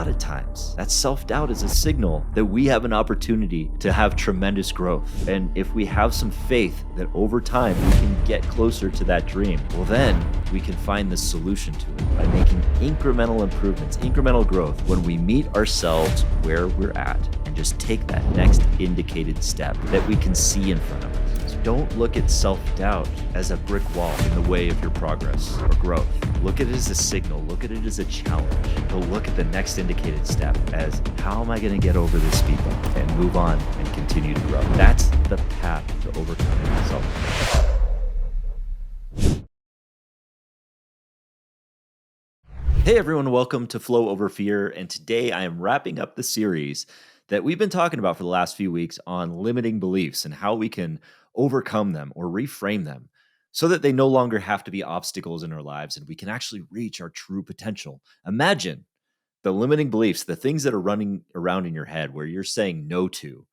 lot of times that self-doubt is a signal that we have an opportunity to have tremendous growth. And if we have some faith that over time we can get closer to that dream, well, then we can find the solution to it by making incremental improvements, incremental growth when we meet ourselves where we're at and just take that next indicated step that we can see in front of us. So don't look at self-doubt as a brick wall in the way of your progress or growth. Look at it as a signal. Look at it as a challenge. So look at the next indicated step as, how am I going to get over this speed bump and move on and continue to grow? That's the path to overcoming self-doubt. Hey everyone, welcome to Flow Over Fear. And today I am wrapping up the series that we've been talking about for the last few weeks on limiting beliefs and how we can overcome them or reframe them so that they no longer have to be obstacles in our lives and we can actually reach our true potential. Imagine the limiting beliefs, the things that are running around in your head where you're saying no to.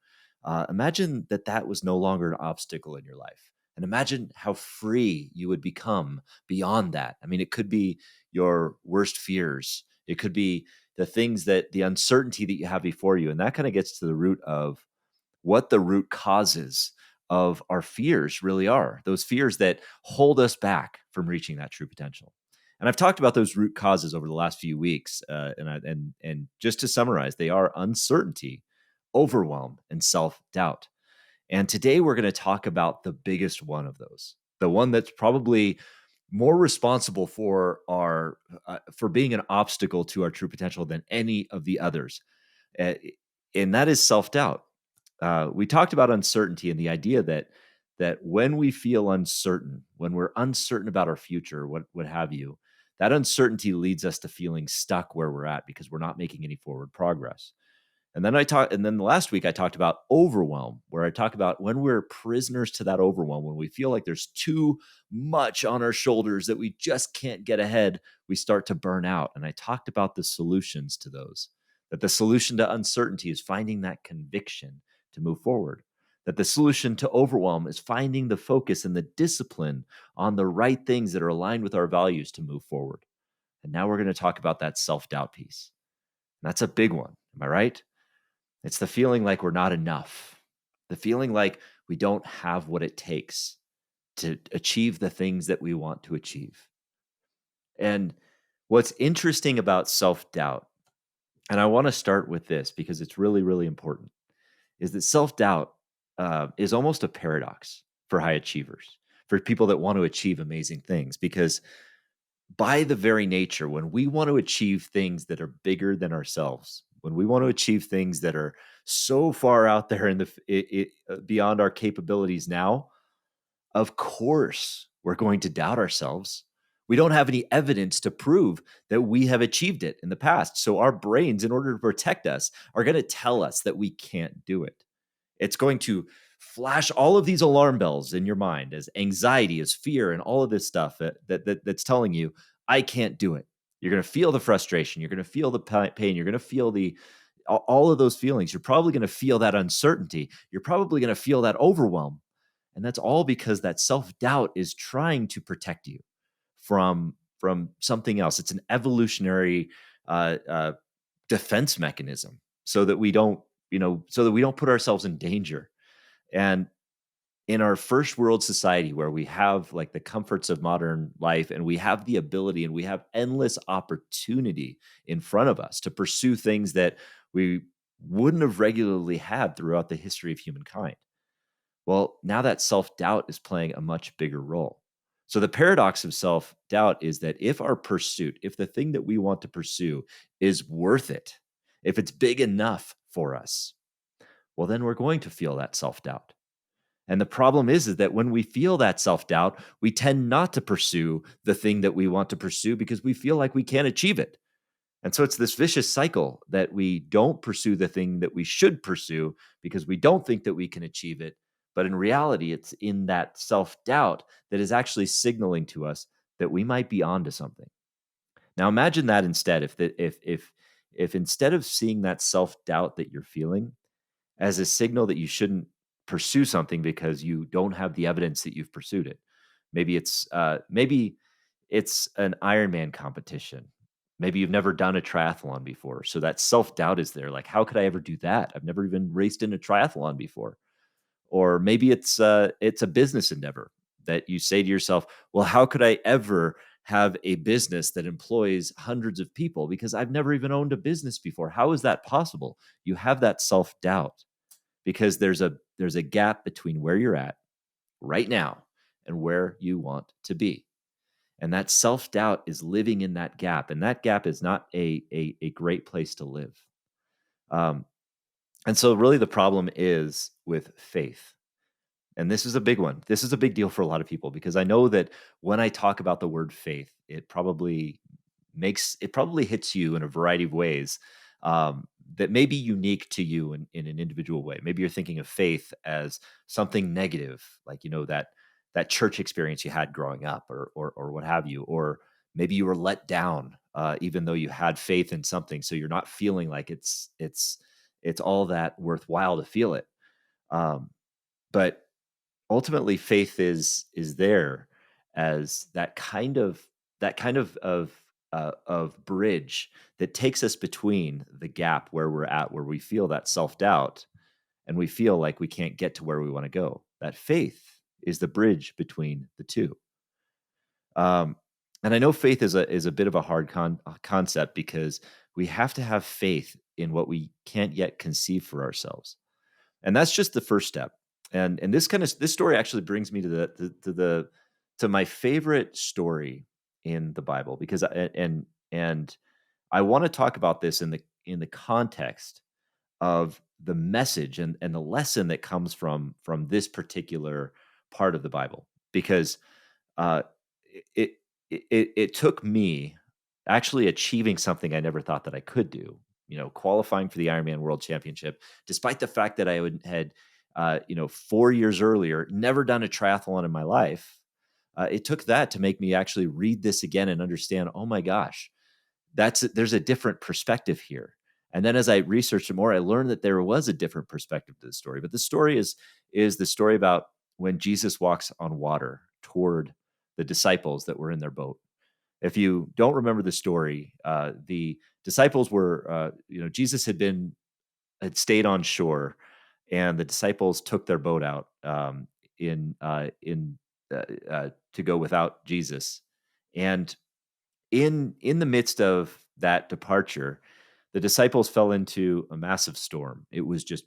Imagine that that was no longer an obstacle in your life. And imagine how free you would become beyond that. I mean, it could be your worst fears. It could be the uncertainty that you have before you. And that kind of gets to the root of what the root causes of our fears really are, those fears that hold us back from reaching that true potential. And I've talked about those root causes over the last few weeks. And just to summarize, they are uncertainty, overwhelm, and self-doubt. And today we're going to talk about the biggest one of those, the one that's probably more responsible for for being an obstacle to our true potential than any of the others, and that is self-doubt. We talked about uncertainty and the idea that when we feel uncertain, when we're uncertain about our future, what have you, that uncertainty leads us to feeling stuck where we're at because we're not making any forward progress. And then last week I talked about overwhelm, where I talk about when we're prisoners to that overwhelm, when we feel like there's too much on our shoulders that we just can't get ahead, we start to burn out. And I talked about the solutions to those, that the solution to uncertainty is finding that conviction to move forward, that the solution to overwhelm is finding the focus and the discipline on the right things that are aligned with our values to move forward. And now we're going to talk about that self-doubt piece. And that's a big one. Am I right? It's the feeling like we're not enough, the feeling like we don't have what it takes to achieve the things that we want to achieve. And what's interesting about self-doubt, and I want to start with this because it's really, really important, is that self-doubt is almost a paradox for high achievers, for people that want to achieve amazing things, because by the very nature, when we want to achieve things that are bigger than ourselves, when we want to achieve things that are so far out there in beyond our capabilities now, of course, we're going to doubt ourselves. We don't have any evidence to prove that we have achieved it in the past. So our brains, in order to protect us, are going to tell us that we can't do it. It's going to flash all of these alarm bells in your mind as anxiety, as fear, and all of this stuff that's telling you, I can't do it. You're going to feel the frustration. You're going to feel the pain. You're going to feel all of those feelings. You're probably going to feel that uncertainty. You're probably going to feel that overwhelm. And that's all because that self-doubt is trying to protect you from something else. It's an evolutionary defense mechanism so that we don't put ourselves in danger. And in our first world society where we have like the comforts of modern life and we have the ability and we have endless opportunity in front of us to pursue things that we wouldn't have regularly had throughout the history of humankind. Well, now that self-doubt is playing a much bigger role. So the paradox of self-doubt is that if the thing that we want to pursue is worth it, if it's big enough for us, well, then we're going to feel that self-doubt. And the problem is that when we feel that self-doubt, we tend not to pursue the thing that we want to pursue because we feel like we can't achieve it. And so it's this vicious cycle that we don't pursue the thing that we should pursue because we don't think that we can achieve it. But in reality, it's in that self-doubt that is actually signaling to us that we might be onto something. Now imagine that instead, if instead of seeing that self-doubt that you're feeling as a signal that you shouldn't pursue something because you don't have the evidence that you've pursued it. Maybe it's an Ironman competition. Maybe you've never done a triathlon before, so that self-doubt is there, like, "How could I ever do that? I've never even raced in a triathlon before." Or maybe it's a business endeavor that you say to yourself, "Well, how could I ever have a business that employs hundreds of people because I've never even owned a business before? How is that possible?" You have that self-doubt because there's a gap between where you're at right now and where you want to be. And that self-doubt is living in that gap, and that gap is not a great place to live. Um, and so really the problem is with faith. And this is a big one. This is a big deal for a lot of people because I know that when I talk about the word faith, it probably hits you in a variety of ways, that may be unique to you in an individual way. Maybe you're thinking of faith as something negative, like that church experience you had growing up, or what have you, or maybe you were let down, even though you had faith in something, so you're not feeling like it's all that worthwhile to feel it. Um, but ultimately faith is there as that kind of bridge that takes us between the gap where we're at, where we feel that self-doubt and we feel like we can't get to where we want to go. That faith is the bridge between the two. um, and I know faith is a bit of a hard concept because we have to have faith in what we can't yet conceive for ourselves, and that's just the first step. And this story actually brings me to my favorite story in the Bible, because and I want to talk about this in the context of the message and the lesson that comes from this particular part of the Bible, because uh, it it took me actually achieving something I never thought that I could do. Qualifying for the Ironman World Championship, despite the fact that had 4 years earlier never done a triathlon in my life. It took that to make me actually read this again and understand. Oh my gosh, there's a different perspective here. And then as I researched it more, I learned that there was a different perspective to the story. But the story is the story about when Jesus walks on water toward the disciples that were in their boat. If you don't remember the story, the disciples Jesus had stayed on shore, and the disciples took their boat out, in to go without Jesus. And in the midst of that departure, the disciples fell into a massive storm. It was just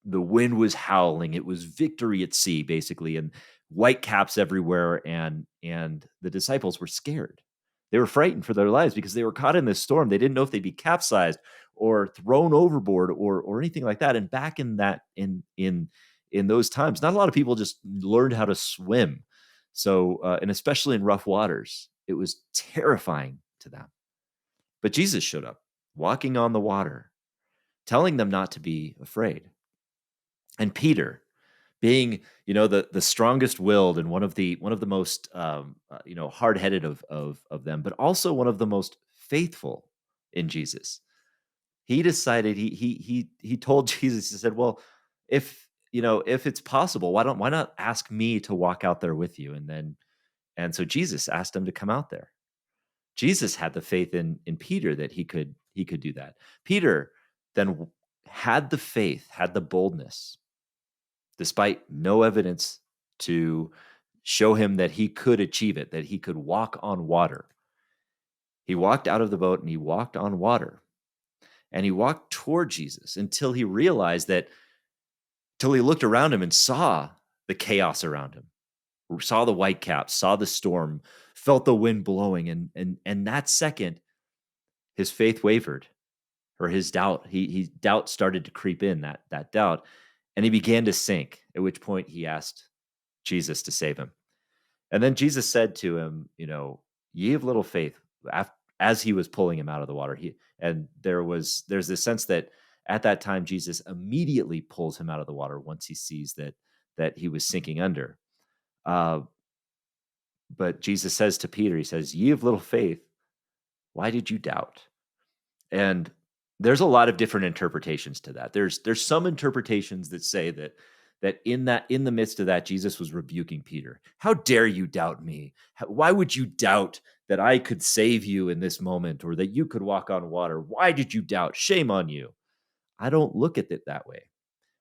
the wind was howling. It was victory at sea, basically, and white caps everywhere. And the disciples were scared. They were frightened for their lives because they were caught in this storm. They didn't know if they'd be capsized or thrown overboard or anything like that. And back in those times, not a lot of people just learned how to swim. So and especially in rough waters, it was terrifying to them. But Jesus showed up, walking on the water, telling them not to be afraid. And Peter, being the strongest willed and one of the most hard headed of them, but also one of the most faithful in Jesus. He decided he told Jesus. He said, "Well, if it's possible, why not ask me to walk out there with you?" And so Jesus asked him to come out there. Jesus had the faith in Peter that he could do that. Peter then had the faith, had the boldness, despite no evidence to show him that he could achieve it, that he could walk on water. He walked out of the boat and he walked on water, and he walked toward Jesus until he realized that, till he looked around him and saw the chaos around him, saw the whitecaps, saw the storm, felt the wind blowing, and that second, his faith wavered, or his doubt, he doubt started to creep in, that doubt, and he began to sink. At which point he asked Jesus to save him. And then Jesus said to him, "Ye of little faith," as he was pulling him out of the water. And there's this sense that at that time Jesus immediately pulls him out of the water once he sees that he was sinking under. Uh, but Jesus says to Peter, he says, "Ye of little faith, why did you doubt?" And there's a lot of different interpretations to that. There's some interpretations that say that in the midst of that, Jesus was rebuking Peter. How dare you doubt me? Why would you doubt that I could save you in this moment or that you could walk on water? Why did you doubt? Shame on you. I don't look at it that way.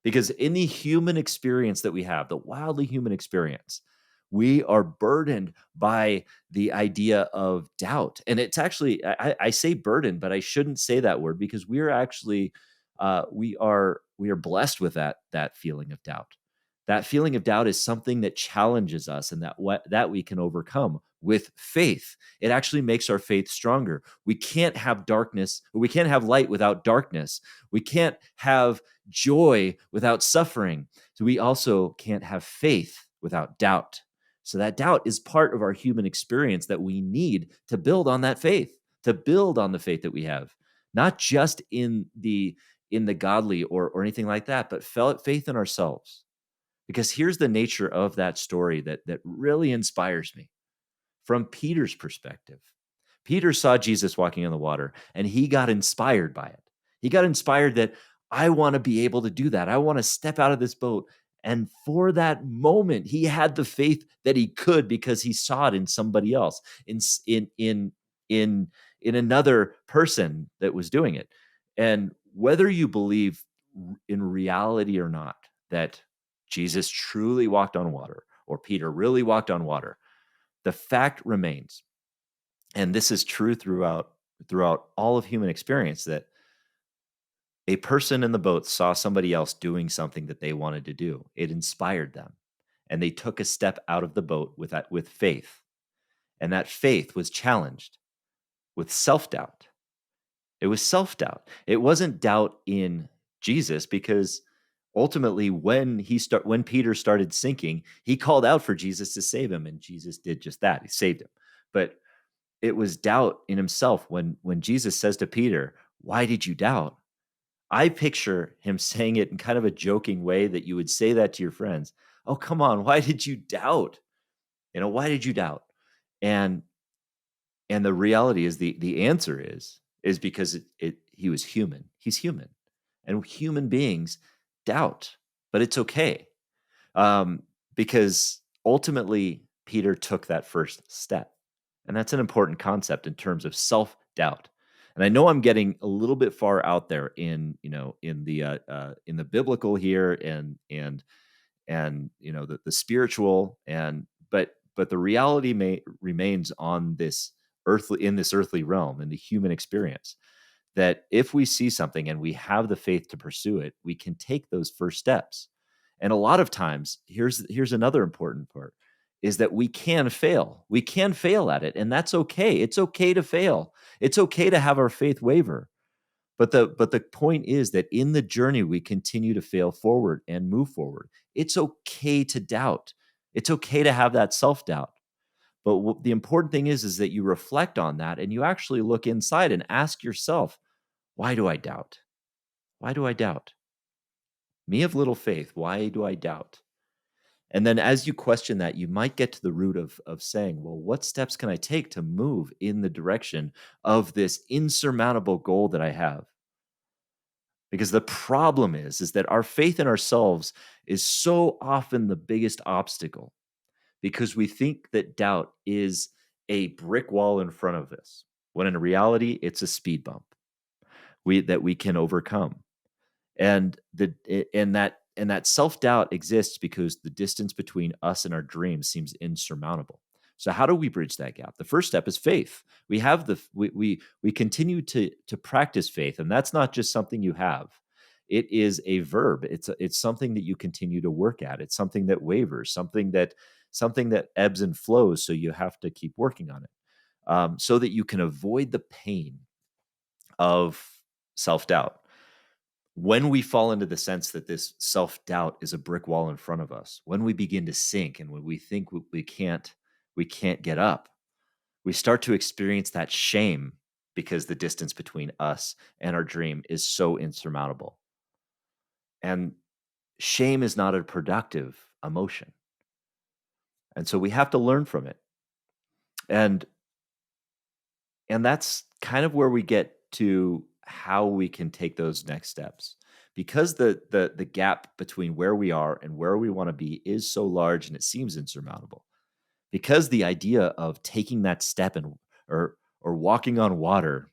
Because in the human experience that we have, the wildly human experience, we are burdened by the idea of doubt. And it's actually, I say burden, but I shouldn't say that word because we are actually, we are blessed with that feeling of doubt. That feeling of doubt is something that challenges us and that we can overcome with faith. It actually makes our faith stronger. We can't have darkness, we can't have light without darkness. We can't have joy without suffering. So we also can't have faith without doubt. So that doubt is part of our human experience that we need to build on that faith, to build on the faith that we have, not just in the godly or anything like that, but faith in ourselves. Because here's the nature of that story that really inspires me from Peter's perspective. Peter saw Jesus walking on the water and he got inspired by it. He got inspired that I want to be able to do that. I want to step out of this boat. And for that moment, he had the faith that he could because he saw it in somebody else, in in another person that was doing it. And whether you believe in reality or not that Jesus truly walked on water or Peter really walked on water, the fact remains, and this is true throughout all of human experience, that a person in the boat saw somebody else doing something that they wanted to do. It inspired them, and they took a step out of the boat with faith, and that faith was challenged with self-doubt. It was self-doubt. It wasn't doubt in Jesus because ultimately when Peter started sinking, he called out for Jesus to save him and Jesus did just that. He saved him. But it was doubt in himself when Jesus says to Peter, "Why did you doubt?" I picture him saying it in kind of a joking way that you would say that to your friends. "Oh, come on, why did you doubt? Why did you doubt?" And and the reality is the answer is because he was human. He's human. And human beings doubt, but it's okay. Um, because ultimately Peter took that first step. And that's an important concept in terms of self-doubt. And I know I'm getting a little bit far out there in the biblical here and the spiritual but the reality remains on this earthly realm in the human experience, that if we see something and we have the faith to pursue it, we can take those first steps. And a lot of times, here's another important part, is that we can fail. We can fail at it, and that's okay. It's okay to fail. It's okay to have our faith waver. But the point is that in the journey we continue to fail forward and move forward. It's okay to doubt. It's okay to have that self-doubt. But the important thing is that you reflect on that and you actually look inside and ask yourself, why do I doubt? Why do I doubt? Me of little faith, why do I doubt? And then as you question that, you might get to the root of saying, well, what steps can I take to move in the direction of this insurmountable goal that I have? Because the problem is that our faith in ourselves is so often the biggest obstacle because we think that doubt is a brick wall in front of us, when in reality, it's a speed bump that we can overcome. And that self-doubt exists because the distance between us and our dreams seems insurmountable. So how do we bridge that gap? The first step is faith. We continue to practice faith, and that's not just something you have. It is a verb. It's something that you continue to work at. It's something that wavers, something that ebbs and flows. So you have to keep working on it, so that you can avoid the pain of self-doubt. When we fall into the sense that this self-doubt is a brick wall in front of us, when we begin to sink and when we think we can't get up, we start to experience that shame because the distance between us and our dream is so insurmountable. And shame is not a productive emotion. And so we have to learn from it. And and that's kind of where we get to how we can take those next steps. Because the gap between where we are and where we want to be is so large and it seems insurmountable. Because the idea of taking that step and or walking on water,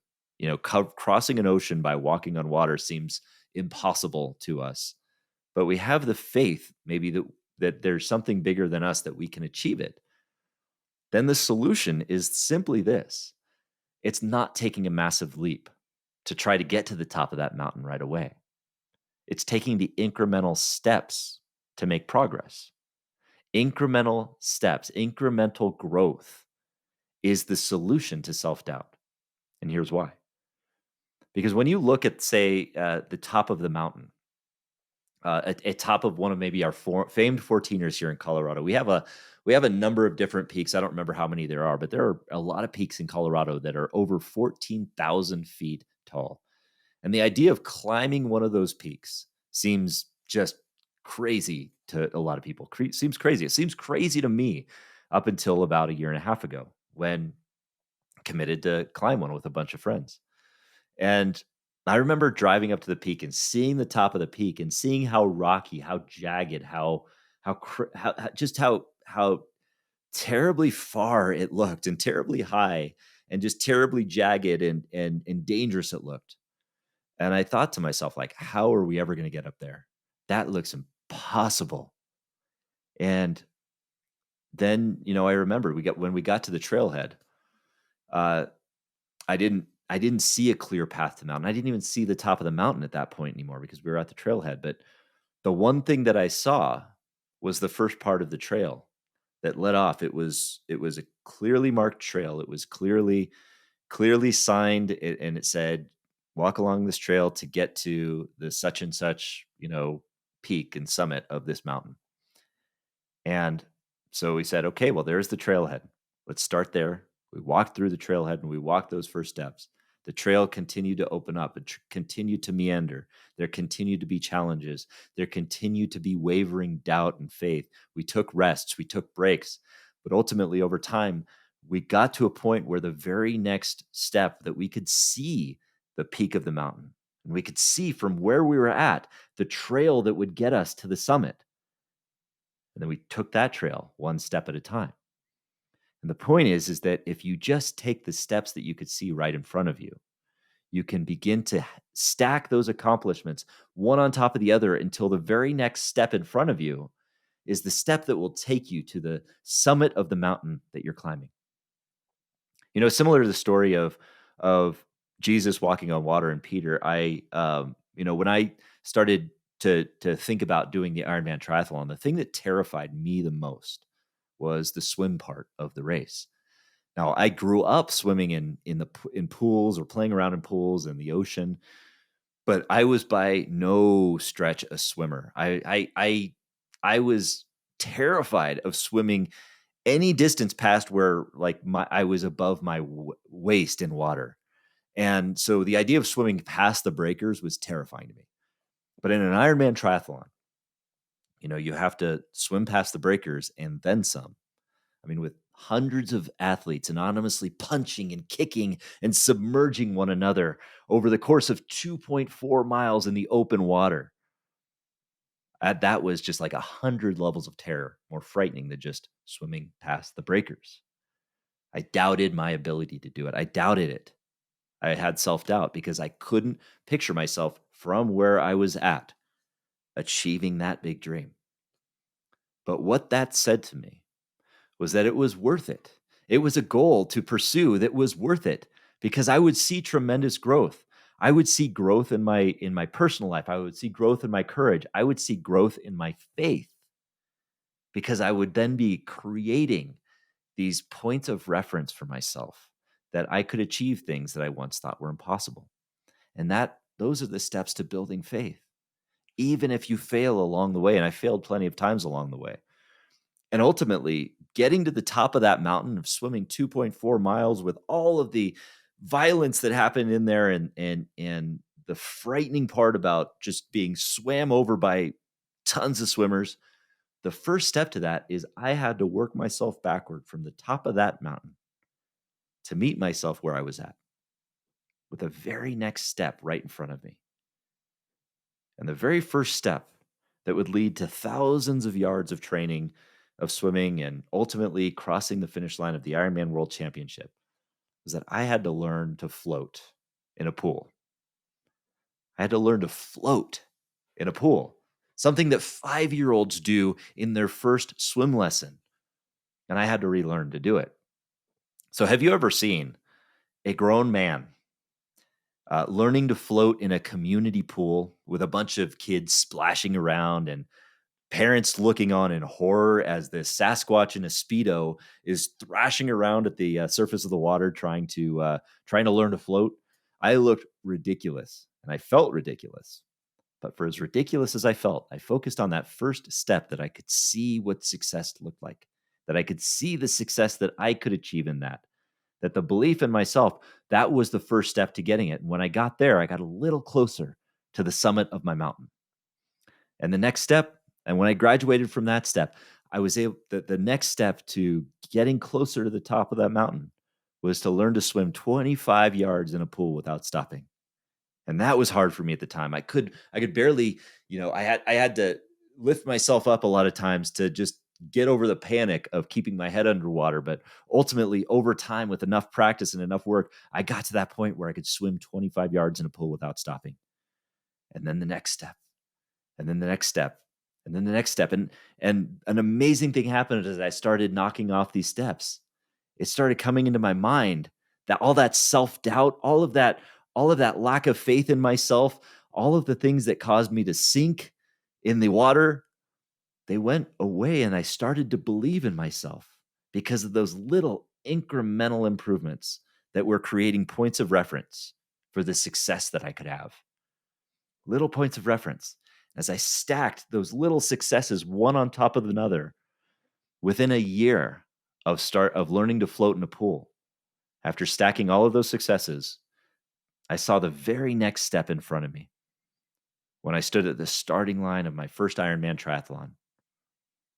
crossing an ocean by walking on water seems impossible to us. But we have the faith maybe that there's something bigger than us that we can achieve it. Then the solution is simply this. It's not taking a massive leap to try to get to the top of that mountain right away. It's taking the incremental steps to make progress. Incremental steps, incremental growth is the solution to self doubt. And here's why. Because when you look at, say, the top of the mountain, at top of one of maybe our famed 14ers here in Colorado, we have a number of different peaks. I don't remember how many there are, but there are a lot of peaks in Colorado that are over 14,000 feet tall. And the idea of climbing one of those peaks seems just crazy to a lot of people. Seems crazy. It seems crazy to me up until about a year and a half ago when I committed to climb one with a bunch of friends. And I remember driving up to the peak and seeing the top of the peak and seeing how rocky, how jagged, how terribly far it looked and terribly high and just terribly jagged and dangerous it looked. And I thought to myself, like, how are we ever going to get up there? That looks impossible. And then, I remember when we got to the trailhead, uh, I didn't see a clear path to the mountain. I didn't even see the top of the mountain at that point anymore because we were at the trailhead. But the one thing that I saw was the first part of the trail that led off. It was a clearly marked trail. It was clearly signed, and it said, walk along this trail to get to the such and such, peak and summit of this mountain. And so we said, okay, well, there's the trailhead. Let's start there. We walked through the trailhead and we walked those first steps. The trail continued to open up and continued to meander. There continued to be challenges. There continued to be wavering doubt and faith. We took rests, we took breaks, but ultimately over time, we got to a point where the very next step that we could see the peak of the mountain and we could see from where we were at the trail that would get us to the summit. And then we took that trail one step at a time. And the point is that if you just take the steps that you could see right in front of you, you can begin to stack those accomplishments one on top of the other until the very next step in front of you is the step that will take you to the summit of the mountain that you're climbing. Similar to the story of Jesus walking on water and Peter, when I started to think about doing the Ironman triathlon, the thing that terrified me the most was the swim part of the race. Now, I grew up swimming in pools or playing around in pools in the ocean, but I was by no stretch a swimmer. I was terrified of swimming any distance past where I was above my waist in water. And so the idea of swimming past the breakers was terrifying to me. But in an Ironman triathlon, you have to swim past the breakers and then some. I mean, with hundreds of athletes anonymously punching and kicking and submerging one another over the course of 2.4 miles in the open water. That was just like 100 levels of terror, more frightening than just swimming past the breakers. I doubted my ability to do it. I doubted it. I had self-doubt because I couldn't picture myself from where I was at achieving that big dream. But what that said to me was that it was worth it. It was a goal to pursue that was worth it because I would see tremendous growth. I would see growth in my personal life. I would see growth in my courage. I would see growth in my faith because I would then be creating these points of reference for myself that I could achieve things that I once thought were impossible. And those are the steps to building faith. Even if you fail along the way, and I failed plenty of times along the way. And ultimately, getting to the top of that mountain of swimming 2.4 miles with all of the violence that happened in there and the frightening part about just being swam over by tons of swimmers, the first step to that is I had to work myself backward from the top of that mountain to meet myself where I was at, with the very next step right in front of me. And the very first step that would lead to thousands of yards of training, of swimming, and ultimately crossing the finish line of the Ironman World Championship was that I had to learn to float in a pool. I had to learn to float in a pool, something that 5-year-olds do in their first swim lesson. And I had to relearn to do it. So, have you ever seen a grown man learning to float in a community pool with a bunch of kids splashing around and parents looking on in horror as the Sasquatch in a Speedo is thrashing around at the surface of the water trying to learn to float? I looked ridiculous and I felt ridiculous. But for as ridiculous as I felt, I focused on that first step that I could see what success looked like, that I could see the success that I could achieve in that the belief in myself, that was the first step to getting it. And when I got there, I got a little closer to the summit of my mountain. And the next step, and when I graduated from that step, I was able, the next step to getting closer to the top of that mountain was to learn to swim 25 yards in a pool without stopping. And that was hard for me at the time. I could barely, I had to lift myself up a lot of times to just get over the panic of keeping my head underwater. But ultimately, over time, with enough practice and enough work, I got to that point where I could swim 25 yards in a pool without stopping. And then the next step, and then the next step, and then the next step. And an amazing thing happened as I started knocking off these steps. It started coming into my mind that all that self-doubt, all of that lack of faith in myself, all of the things that caused me to sink in the water, they went away and I started to believe in myself because of those little incremental improvements that were creating points of reference for the success that I could have. Little points of reference. As I stacked those little successes one on top of another within a year of learning to float in a pool, after stacking all of those successes, I saw the very next step in front of me when I stood at the starting line of my first Ironman triathlon,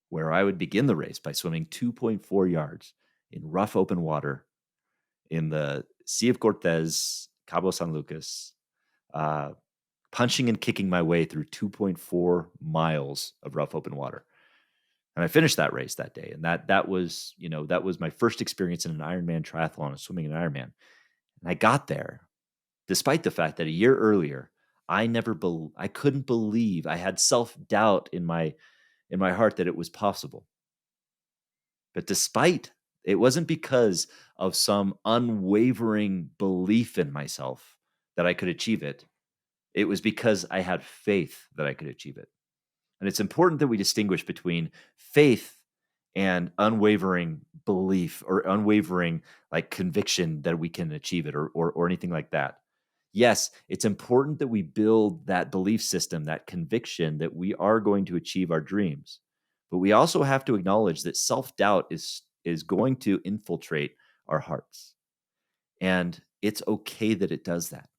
where I would begin the race by swimming 2.4 yards in rough open water in the Sea of Cortez, Cabo San Lucas, uh, punching and kicking my way through 2.4 miles of rough open water. And I finished that race that day. And that was my first experience in an Ironman triathlon, of swimming an Ironman. And I got there despite the fact that a year earlier, I couldn't believe, I had self-doubt in my heart that it was possible. But despite, it wasn't because of some unwavering belief in myself that I could achieve it. It was because I had faith that I could achieve it. And it's important that we distinguish between faith and unwavering belief or unwavering like conviction that we can achieve it or anything like that. Yes, it's important that we build that belief system, that conviction that we are going to achieve our dreams. But we also have to acknowledge that self-doubt is going to infiltrate our hearts. And it's okay that it does that.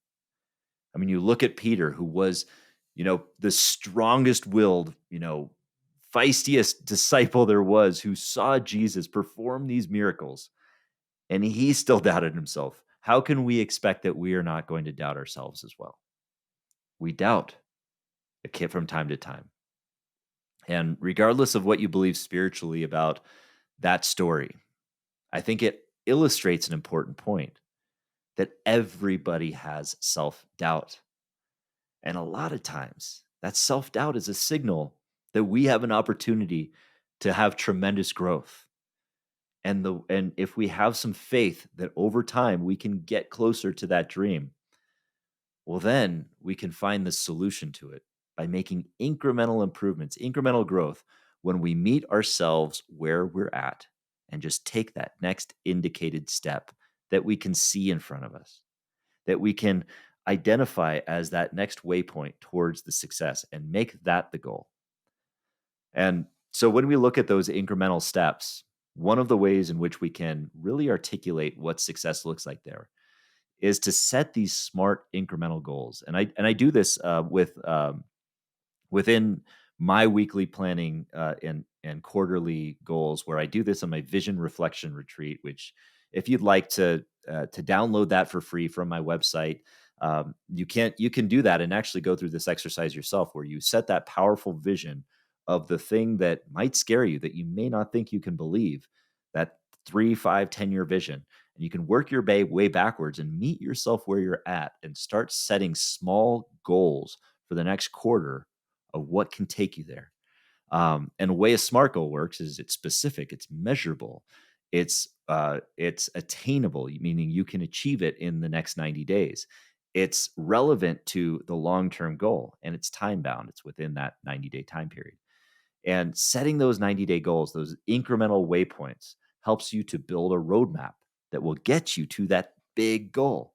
I mean, you look at Peter, who was, the strongest willed, feistiest disciple there was, who saw Jesus perform these miracles, and he still doubted himself. How can we expect that we are not going to doubt ourselves as well? We doubt from time to time. And regardless of what you believe spiritually about that story, I think it illustrates an important point that everybody has self-doubt. And a lot of times, that self-doubt is a signal that we have an opportunity to have tremendous growth. And if we have some faith that over time we can get closer to that dream, well, then we can find the solution to it by making incremental improvements, incremental growth when we meet ourselves where we're at and just take that next indicated step that we can see in front of us, that we can identify as that next waypoint towards the success and make that the goal. And so when we look at those incremental steps, one of the ways in which we can really articulate what success looks like there is to set these smart incremental goals. And I do this within my weekly planning and quarterly goals, where I do this on my vision reflection retreat. Which, if you'd like to to download that for free from my website. You can do that and actually go through this exercise yourself, where you set that powerful vision of the thing that might scare you, that you may not think you can believe, that 3, 5, 10-year vision. And you can work your way backwards and meet yourself where you're at and start setting small goals for the next quarter of what can take you there. And the way a SMART goal works is it's specific, it's measurable, it's attainable, meaning you can achieve it in the next 90 days. It's relevant to the long-term goal, and it's time bound. It's within that 90-day time period. And setting those 90-day goals, those incremental waypoints, helps you to build a roadmap that will get you to that big goal.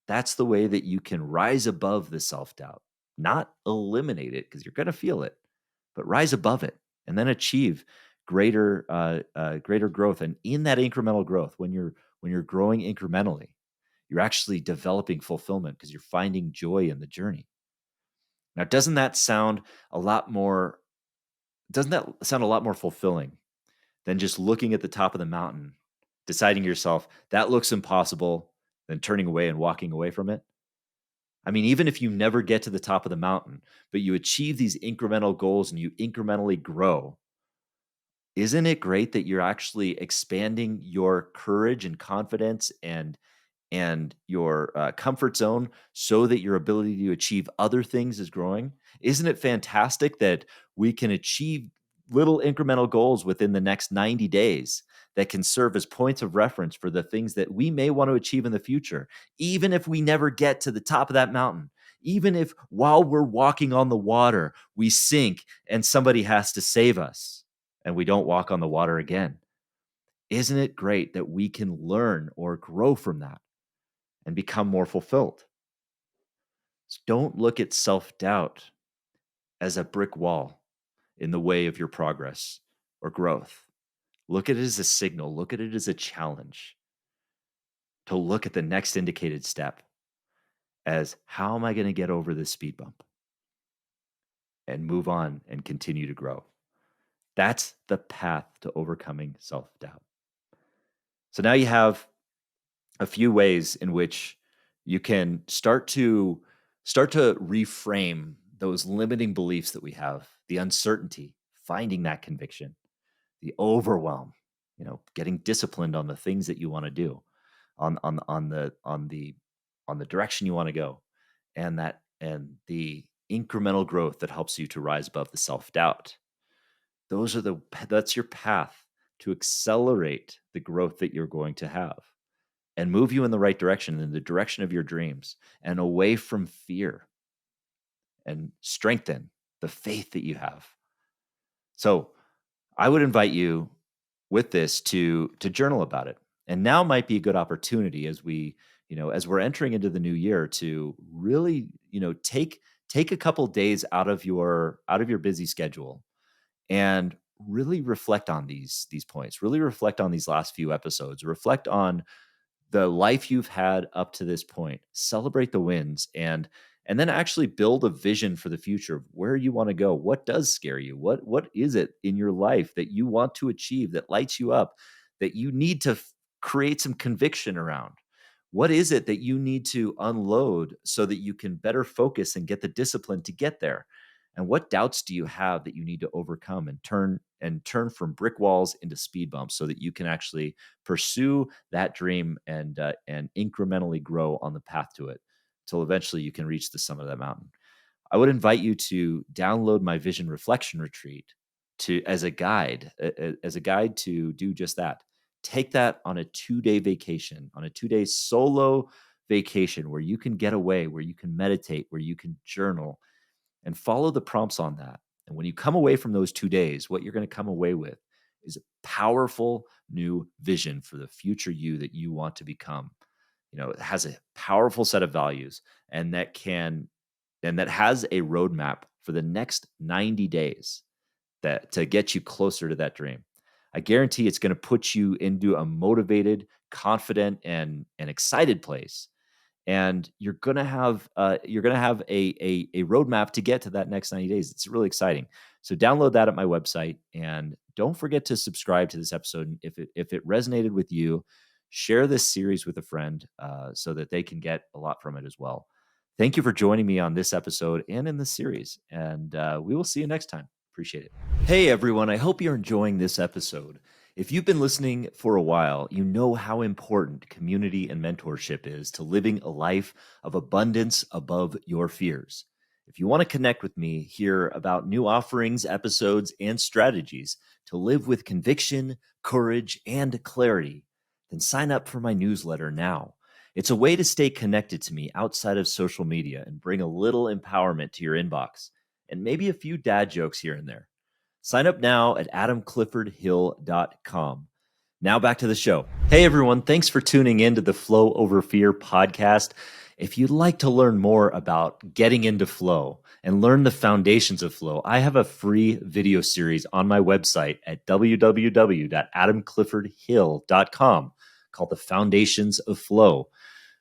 That's the way that you can rise above the self-doubt, not eliminate it, because you're going to feel it, but rise above it and then achieve greater growth. And in that incremental growth, when you're growing incrementally, you're actually developing fulfillment because you're finding joy in the journey. Now, doesn't that sound a lot more fulfilling than just looking at the top of the mountain, deciding to yourself, that looks impossible, then turning away and walking away from it? I mean, even if you never get to the top of the mountain, but you achieve these incremental goals and you incrementally grow, isn't it great that you're actually expanding your courage and confidence and your comfort zone so that your ability to achieve other things is growing? Isn't it fantastic that we can achieve little incremental goals within the next 90 days that can serve as points of reference for the things that we may want to achieve in the future, even if we never get to the top of that mountain? Even if while we're walking on the water, we sink and somebody has to save us and we don't walk on the water again. Isn't it great that we can learn or grow from that and become more fulfilled? So don't look at self-doubt as a brick wall in the way of your progress or growth. Look at it as a signal. Look at it as a challenge to look at the next indicated step as, how am I going to get over this speed bump and move on and continue to grow? That's the path to overcoming self-doubt. So now you have a few ways in which you can start to reframe those limiting beliefs that we have, the uncertainty, finding that conviction, the overwhelm, getting disciplined on the things that you want to do, on the direction you want to go, and the incremental growth that helps you to rise above the self-doubt. That's your path to accelerate the growth that you're going to have and move you in the right direction, in the direction of your dreams, and away from fear, and strengthen the faith that you have. So I would invite you with this to journal about it. And now might be a good opportunity, as we're entering into the new year, to really, take a couple days out of your busy schedule and really reflect on these points. Really reflect on these last few episodes. Reflect on the life you've had up to this point. Celebrate the wins, and then actually build a vision for the future of where you want to go. What does scare you? What is it in your life that you want to achieve, that lights you up, that you need to create some conviction around? What is it that you need to unload so that you can better focus and get the discipline to get there? And what doubts do you have that you need to overcome and turn from brick walls into speed bumps so that you can actually pursue that dream and incrementally grow on the path to it till eventually you can reach the summit of that mountain? I would invite you to download my Vision Reflection Retreat as a guide to do just that. Take that on a 2-day vacation, on a 2-day solo vacation, where you can get away, where you can meditate, where you can journal, and follow the prompts on that. And when you come away from those 2 days, what you're going to come away with is a powerful new vision for the future you that you want to become. It has a powerful set of values, and that has a roadmap for the next 90 days to get you closer to that dream. I guarantee it's going to put you into a motivated, confident, and excited place. And you're gonna have a roadmap to get to that next 90 days. It's really exciting. So download that at my website, and don't forget to subscribe to this episode. And if it resonated with you, share this series with a friend so that they can get a lot from it as well. Thank you for joining me on this episode and in this series, and we will see you next time. Appreciate it. Hey, everyone. I hope you're enjoying this episode. If you've been listening for a while, you know how important community and mentorship is to living a life of abundance above your fears. If you want to connect with me, hear about new offerings, episodes, and strategies to live with conviction, courage, and clarity, then sign up for my newsletter now. It's a way to stay connected to me outside of social media and bring a little empowerment to your inbox and maybe a few dad jokes here and there. Sign up now at adamcliffordhill.com. Now back to the show. Hey, everyone. Thanks for tuning in to the Flow Over Fear podcast. If you'd like to learn more about getting into flow and learn the foundations of flow, I have a free video series on my website at www.adamcliffordhill.com called The Foundations of Flow.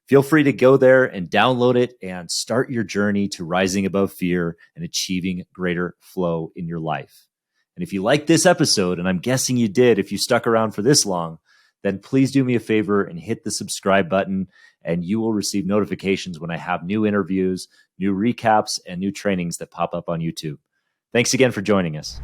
Feel free to go there and download it and start your journey to rising above fear and achieving greater flow in your life. And if you like this episode, and I'm guessing you did if you stuck around for this long, then please do me a favor and hit the subscribe button, and you will receive notifications when I have new interviews, new recaps, and new trainings that pop up on YouTube. Thanks again for joining us.